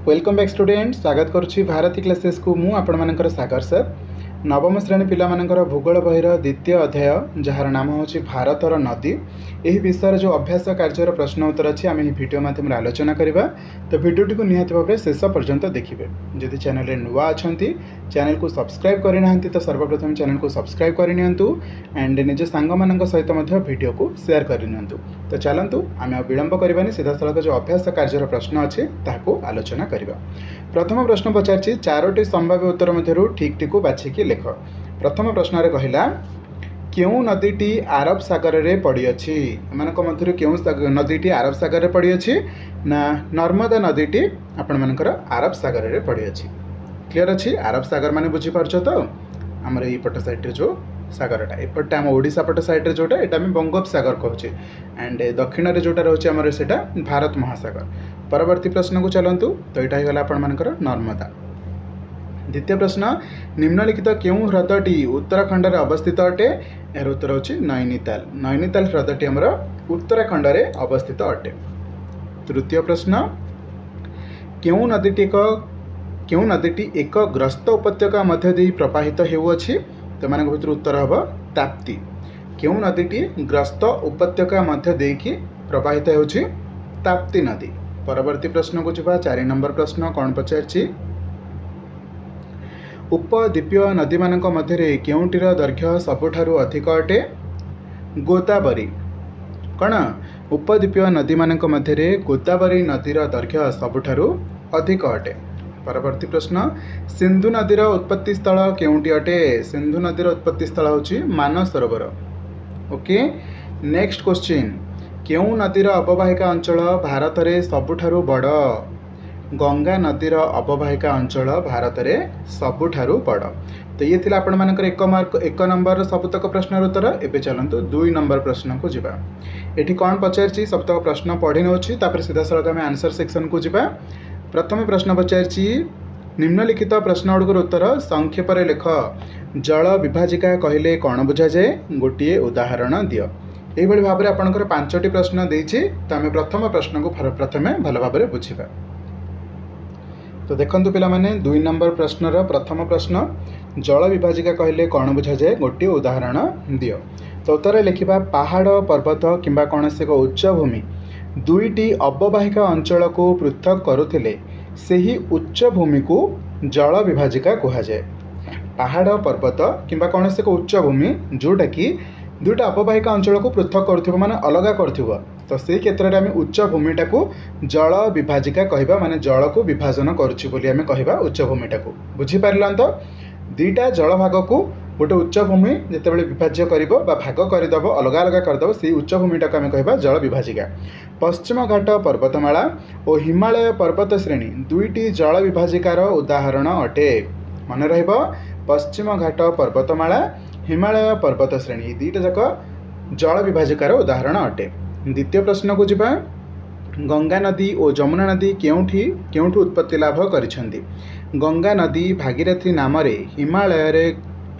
Welcome back student स्वागत करुच्ची Bharti classes को मु आपण मानकर सागर सर नवम श्रेणी पिला मानकर भूगोल बहिर द्वितीय अध्याय जार नाम होची भारतर नदी यही विषय जो अभ्यास कार्यर प्रश्न उत्तर अच्छी आम भिडियो माध्यम आलोचना करवा। तो भिडियोटी को निहाती भाव शेष पर्यंत देखिए। जदि चैनल नुआ अच्छा चैनल को सब्सक्राइब करना तो सर्वप्रथम चैनल को सब्सक्राइब करनी एंड निज सांग मान सहित भिडियो को शेयर करनी। तो चलतु आम विलंब करवानी सीधा सड़क जो अभ्यास कार्यर प्रश्न अच्छे ताकू आलोचना करवा। प्रथम प्रश्न पचार चारोटी संभाव्य उत्तर मध्य ठीक टी को बाछिकी लेख। प्रथम प्रश्न कहला क्यों नदीटी आरब सागर में पड़ी अच्छी मध्य क्यों नदीटी आरब सागर में पड़ी अच्छी ना नर्मदा नदीटी आपण मानकर आरब सागर में पड़ी अच्छी। क्लियर अच्छी आरब सागर माने बुझीपार तो आमर यपट साइड जो सागरटा एपटे आम ओडिशा पट साइड जोटा यहाँ आम बंगोपसागर कहूँ एंड दक्षिण में जोटा रोचे आमर सेटा भारत महासागर। परवर्ती प्रश्न को चलतु। तो यहाँ होगा आपण मानकर नर्मदा। द्वितीय प्रश्न निम्नलिखित क्यों ह्रदटी उत्तराखंड में अवस्थित अटे यार उत्तर होची नैनीताल। नैनीताल ह्रदटी आमर उत्तराखंड में अवस्थित अटे। तृतीय प्रश्न क्यों नदीटी एक ग्रस्त उपत्यका मध्य दे प्रवाहित हेउअछि तो मान भर उत्तर हम ताप्ती। क्यों नदीटी ग्रस्त उपत्यका मध्य देकी प्रवाहित होउछि ताप्ती नदी। परवर्ती प्रश्न को जा 4 नंबर प्रश्न कौन पचार उपद्वीपीय नदी मानक मध्य केउंटीर दैर्घ्य सबुठारु अधिक अटे गोदावरी। कौन उपद्वीपीय नदी मानक मध्य गोदावरी नदीर दैर्घ्य सबुठारु अधिक अटे। परवर्ती प्रश्न सिंधु नदीर उत्पत्ति स्थल केउंटी अटे। सिंधु नदीर उत्पत्ति स्थल होची मानसरोवर। ओके नेक्स्ट क्वेश्चन क्यों नदीर अववाहिका अंचल भारत में सबुठारु बड़। गंगा नदीर अववाहिका अंचल भारत में सबुठारु बड़। तो ये थिला आपण मानकर एक नंबर सबतक प्रश्न उत्तर। एबे चलंतु 2 नंबर प्रश्न को जिबा। एठी कौन पचारची सबतक प्रश्न पढ़ी नउची तापर सीधा सड़क आम आंसर सेक्शन को जिबा। प्रथम प्रश्न पचारची निम्नलिखित प्रश्न गुड़िकर उत्तर संक्षेप लेख। जल विभाजिका कहले कौन बुझा जाए गोटे उदाहरण दियो। यही भाव में आपंकर 5टी प्रश्न देछि। तो आम प्रथम प्रश्न को प्रथमे भल भाव में बुझा। तो देखंतु पिला माने 2 नंबर प्रश्नर प्रथम प्रश्न जल विभाजिका कहले कौन बुझा जाए गोटे उदाहरण दियो। तो उत्तर लिखा पहाड़ पर्वत किंबा कौन से एक उच्च भूमि दुईटी अववाहिका अंचल को पृथक करुथिले सेही उच्च भूमि को जल विभाजिका कहा जाए। पहाड़ पर्वत किंबा कौन से एक उच्च भूमि जोटा कि दुईटा अववाहिका अंचल को पृथक कर माने अलग कर तो से क्षेत्र में आम उच्च भूमिटा को जल विभाजिका कहवा माने जल को विभाजन करुच्ची बोली आम कहवा उच्च भूमिटा को। बुझीपार तो दुईटा जल भाग को गोटे उच्च भूमि जिते विभाज्य कर भाग करदेव अलग अलग करदेव से उच्च भूमिटा को आम कहवा जल विभाजिका। पश्चिम घाट पर्वतमाला और हिमालय पर्वत श्रेणी दुईटी जल विभाजिकार उदाहरण अटे। मन रहिबो पश्चिम घाट पर्वतमाला हिमालय पर्वत श्रेणी दुईटा जाक जल विभाजिकार उदाहरण अटे। द्वितीय प्रश्न को जिबा। गंगा नदी और जमुना नदी केउठी उत्पत्ति लाभ करिसेंती। गंगा नदी भागीरथी नाम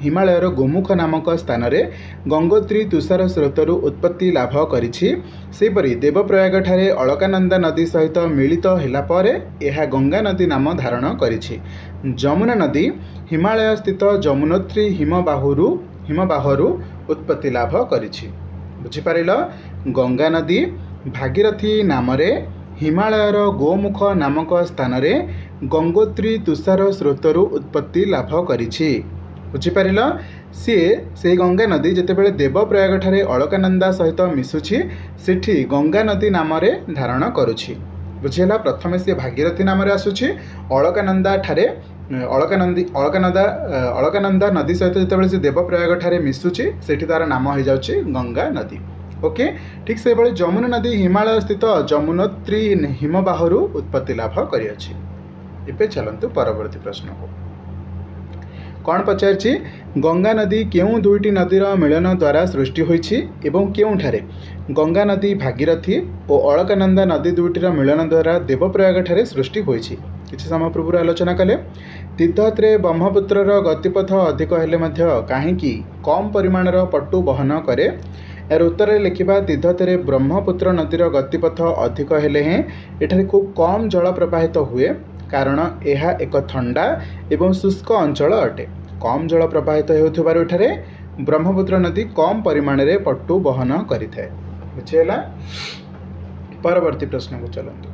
हिमालयर गोमुख नामक स्थान में गंगोत्री तुषार स्रोतरु उत्पत्ति लाभ करिछि। सेपरि देवप्रयाग ठारे अलकानंदा नदी सहित मिलित होला परे यह गंगा नदी नाम धारण करिछि। जमुना नदी हिमालय स्थित जमुनोत्री हिमबाहरु उत्पत्ति लाभ करिछि। बुझीपारिल गंगा नदी भागीरथी नाम हिमालयर गोमुख नामक स्थान में गंगोत्री तुषार स्रोतरु उत्पत्ति लाभ करिछि। बुझीपारिल सी से गंगा नदी जितेबाला देवप्रयाग ठारे अलकानंदा सहित मिशुछि सेठी गंगा नदी नाम धारण करुछि। बुझीला प्रथमे सी भागीरथी नाम आसुछि अलकानंदा ठारे अलकानंदा नदी सहित जितेबाला से देवप्रयाग ठारे मिशुछि सेठी तार नाम हो जाउछि गंगा नदी। ओके ठीक से भाई जमुना नदी हिमालय स्थित जमुनोत्री हिमबाहरु उत्पत्ति लाभ करियछि। एबे चलंतु परवर्ती प्रश्न को कौन पचारछि गंगा नदी केउं दुईटी नदीर मिलन द्वारा सृष्टि होइछि एवं केउंठारे। गंगा नदी भागीरथी और अलकानंदा नदी दुईटीर मिलन द्वारा देवप्रयाग ठारे सृष्टि होइछि। किछि समय पूर्व आलोचना कले तीर्थयात्रे ब्रह्मपुत्रर गतिपथ अधिक हेले मध्य काहेकि कम परिमाणर पट्टु बहन करे। यार उत्तर लिखा तीर्थयात्रे ब्रह्मपुत्र नदीर गतिपथ अधिक हेले हें एठारे खूब कम जल प्रवाहित हुए कारण यह एक ठंडा एवं शुष्क अंचल अटे। कम जल प्रवाहित होउथिबारु एठारे ब्रह्मपुत्र नदी कम परिमाण रे पट्टु बहन करिथाए। बुझिहेला। परवर्ती प्रश्न को चलନ୍ତୁ।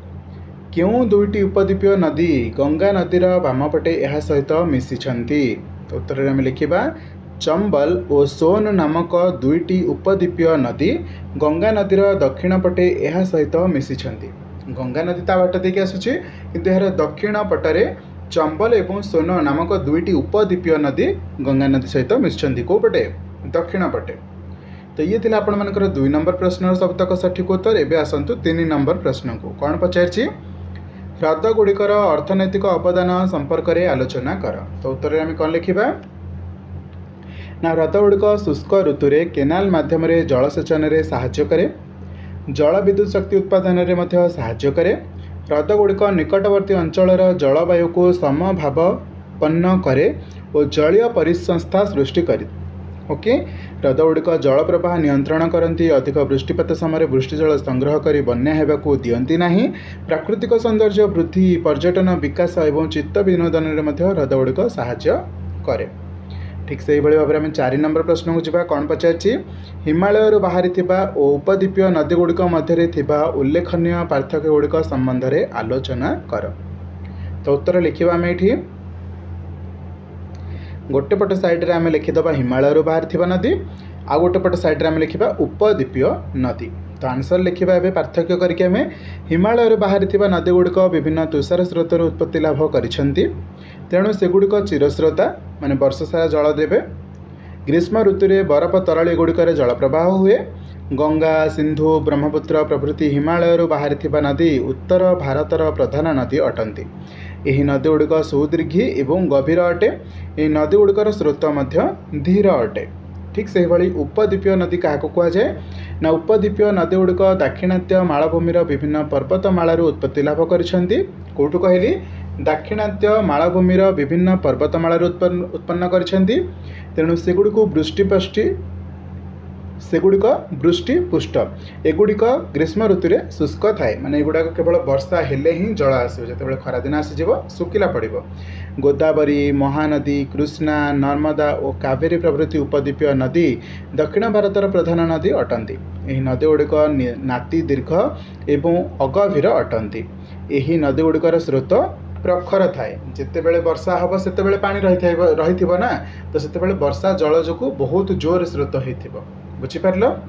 क्यों दुईटी उपद्वीपीय नदी गंगा नदीर बामपटे यह सहित मिशिछन्ति? तो उत्तर में लिखिबा चंबल और सोन नामक दुईटी उपद्वीपीय नदी गंगा नदीर दक्षिण पटे यह सहित मिशिछन्ति। गंगा नदी ता बाट देखि आसुछि किंतु यार दक्षिण पटरे चंबल एवं सोन नामक दुईटी उपद्वीपीय नदी गंगा नदी सहित मिशिछन्ति। को पटे? दक्षिण पटे। तो ये थिला आपण मानकर 2 नंबर प्रश्न सबतक सठिक उत्तर। एबे आसंतु 3 नंबर प्रश्न को कौन पचारछि? ह्रद गुड़िकर अर्थनैतिक अवदान संपर्क में आलोचना कर। तो उत्तर में आम कौन लिखा ना ह्रद गुड़िक शुष्क ऋतु में केनाल माध्यम जलसेचन में साहाय्य करे, जल विद्युत शक्ति उत्पादन में साहाय्य करे, ह्रद गुड़िक निकटवर्ती अंचल जलवायु को समभावपन्न करे और जलीय परिसंस्था सृष्टि करे। ओके। ह्रद गुड़िक जल प्रवाह नियंत्रण करती, अधिक वृष्टिपात समय वृष्टिजल संग्रह कर बन्या हेबाकु दियंती नाही, प्राकृतिक सौंदर्य वृद्धि, पर्यटन विकास एवं चित्त विनोदन में ह्रद गुड़िक साहाय्य करे। ठीक से भाई भाव में 4 नंबर प्रश्न को जावा। कौन पचारछि? हिमालय बाहरी उपद्वीपीय नदी गुड़िक मध्य उल्लेखनीय पार्थक्य गुड़िक संबंध में आलोचना कर। तो उत्तर लिखा आम ये गोटे पट साइड्रे आम लिखिदबा हिमालय बाहरी नदी, आ गोटे पट साइड्रे आम लिखा उपद्वीपीय नदी। तो आंसर लिखा एवं पार्थक्य करके आम हिमालय बाहरी नदी गुड़िक विभिन्न तुषार स्रोतर उत्पत्ति लाभ करिसेंति, तेणु सेगुड़िक चिरस्रोता माने वर्ष सारा जल देवे। ग्रीष्म ऋतु में बरफ तरली गुड़िकर जल प्रवाह हुए। गंगा, सिंधु, ब्रह्मपुत्र प्रभृति हिमालय बाहरी नदी उत्तर भारतर प्रधान नदी अटंती। यही नदी गुड़िक सुदीर्घी एवं गभीर अटे। यह नदी गुड़िकर स्रोत धीर अटे। ठीक से भाई उपद्वीपीय नदी क्या कहुए ना उपद्वीपीय नदी गुड़िक दाक्षिणात्य मालभूमिर विभिन्न पर्वतमालू उत्पत्ति लाभ करिसेंति। कोठु कहली? दाक्षिणात्य मालभूमिर विभिन्न पर्वतमालू उत्पन्न करिसेंति, तेणु सेगुड़िक वृष्टिपुष्ट। एगुड़िक ग्रीष्म ऋतु में शुष्क थाए, माने एगुड़ाक केवल वर्षा हेले ही जल आसो, जो खरा दिन आसीज शुखिला पड़ो। गोदावरी, महानदी, कृष्णा, नर्मदा और कावेरी प्रभृति उपद्वीपीय नदी दक्षिण भारतर प्रधान नदी अटंती। यही नदी गुड़िक नाती दीर्घ एवं अगभीर अटंती। यही नदी गुड़िकर स्रोत प्रखर थाए। जितेबले वर्षा हम से पानी रही ना, तो से वर्षा जल जो बहुत जोर स्रोत हो। बुझीपार?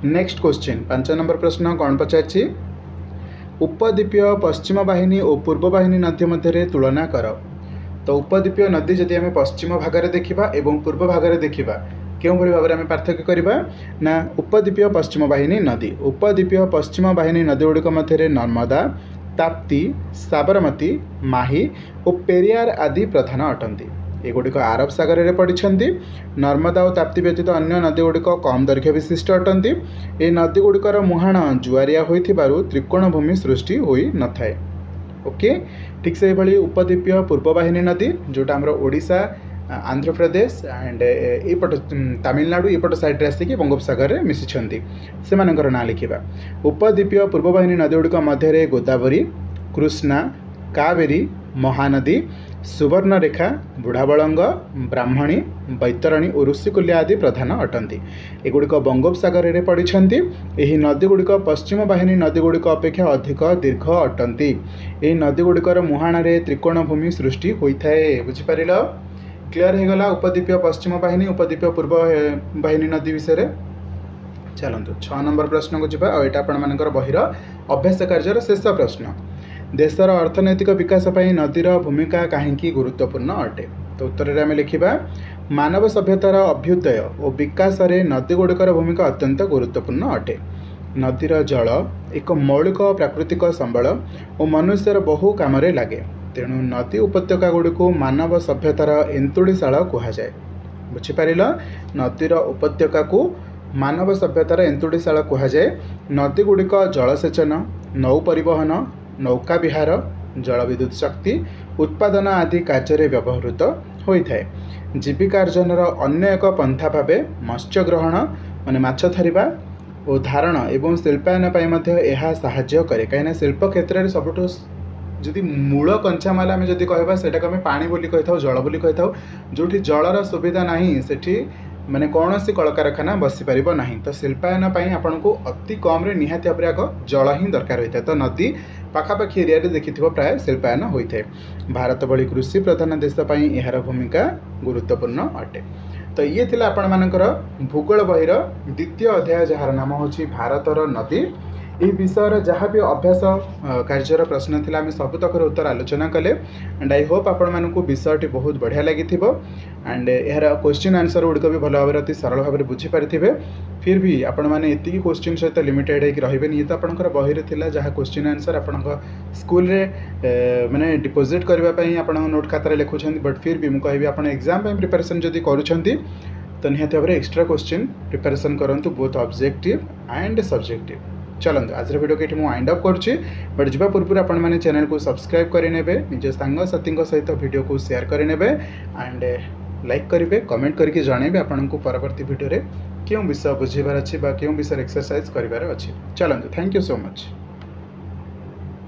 नेक्स्ट क्वेश्चन 5 नंबर प्रश्न कौन पचारछि? उपद्वीपीय पश्चिम वाहिनी और पूर्व वाहिनी नदी मध्य तुलना कर। तो उपद्वीपीय नदी जदि आम पश्चिम भाग देखा और पूर्व भाग देखा क्यों भाव में पार्थक्य करवा ना उपद्वीपीय पश्चिम वाहिनी नदी। उपद्वीपीय पश्चिम वाहिनी नदी गुड़िक मध्य नर्मदा, ताप्ती, साबरमती, माही और पेरियार आदि प्रधान अटंती। एगुड़िक आरब सागर में पड़ती। नर्मदा और ताप्ती व्यतीत अन्य नदी गुड़िक कम दैर्घ्य विशिष्ट अटंती। ये नदी गुड़िकर मुहाण जुआरिया होइथिबारु त्रिकोण भूमि सृष्टि होई न थाए। ओके। ठीक से भाई उपद्वीपीय पूर्व वाहिनी नदी जोटा आमर ओडिशा, आंध्र प्रदेश एंड एपट तमिलनाडु एपट साइड्रे आसिक बंगोपसागर में मिशिछन्ति, से ना लिखा। उपद्वीपीय पूर्व वाहिनी नदी गुड़िक मध्य गोदावरी, कृष्णा, कावेरी, महानदी, सुवर्णरेखा, बुढ़ाबलंग, ब्राह्मणी, बैतरणी और ऋषिकुल्या आदि प्रधान अटंती। एगुड़िक बंगोपसागर में पड़ती। यही नदी गुड़िक पश्चिम वाहिनी नदी गुड़िक अपेक्षा अधिक दीर्घ अटंती। यही नदी गुड़िकर मुहाण त्रिकोण भूमि सृष्टि होता है। बुझीपार? क्लियर हो गला उपद्वीपीय पश्चिम वाहिनी उपद्वीपीय पूर्व वाहिनी नदी विषय। चलतु 6 नंबर प्रश्न को जावा। और यहाँ आपर बहिर अभ्यास कार्यर शेष प्रश्न। देशर अर्थनैतिक विकास पई नदीर भूमिका कहीं गुरुत्वपूर्ण अटे। तो उत्तर में आम लिखा मानव सभ्यतार अभ्युदय और विकास में नदी गुड़िकर भूमिका अत्यंत गुरुत्वपूर्ण अटे। नदीर जल एक मौलिक प्राकृतिक संबल और मनुष्यर बहु काम लगे, तेणु नदी उपत्यका गुड़िक मानव सभ्यतार एंतुड़ीशाला कहुए। बुझीपार? नदीर उपत्यका को मानव सभ्यतार एंतुड़ीशाला कहुए। नदी गुड़िक जलसेचन, नौ परिवहन, नौका विहार, जल विद्युत शक्ति उत्पादन आदि कार्य व्यवहृत होता है। जीविकार्जनर अन्य एक पंथा भाव मत्स्य ग्रहण माने माछ धरिबा और धारण एवं शिल्पायन पाई मध्य यह साहाय्य करे। कहीं शिल्प क्षेत्र में सबुठ जदि मूल कंचामाल आम जदि कहबा सेटा को आम पानी बोली कही थाउ जल बोली कही थाउ जोठी जलर सुविधा नाही सेठी माने कौन सी कलकारखाना बसी पारिबो नाही। तो शिल्पायन पई आपन को अति कम रे निहाती भाबरे आग जल ही दरकार होता है। तो नदी पाखापाखि एरिया रे देखिथिबो प्राय शिल्पायन होता है। भारत भली कृषि प्रधान देश पई एहार भूमिका गुरुत्वपूर्ण अटे। तो ये थिला आपण मानकर भूगोल बहिर द्वितीय अध्याय जार नाम होची भारतर नदी। ये विषय जहाँ भी अभ्यास कार्यर प्रश्न थिला आम सबुतकर उत्तर आलोचना कले एंड आई होप आपण मानक विषयटी बहुत बढ़िया लगी एंड यार क्वेश्चन आंसर गुड़िक भी भल भाव अति सरल भाव में बुझीपारे। फिर भी आपण मैंने एति क्वेश्चन सहित लिमिटेड होकर रही ये तो आपंकर बही थिला जहाँ क्वेश्चन आंसर आप स्कूल माने डिपोजिट करने आप नोट खातार लिखुं बट फिर भी मुझे आप एग्जाम प्रिपरेशन जदि करुँच तो निहाती भाव एक्स्ट्रा क्वेश्चन प्रिपरेशन करूँ बोथ ऑब्जेक्टिव एंड सब्जेक्टिव। चलते आज वीडियो को ये वाइंड अप करुँची बट जा पूर्व आपण मैंने चैनल को सब्सक्राइब करेंगे निज सांगसाथी सहित वीडियो को शेयर करेंगे एंड लाइक करेंगे कमेंट करके जनइबे आपन को परवर्ती वीडियो रे क्यों विषय बुझेबार अच्छी क्यों विषय एक्सरसाइज करार अच्छी। चलते थैंक यू सो मच।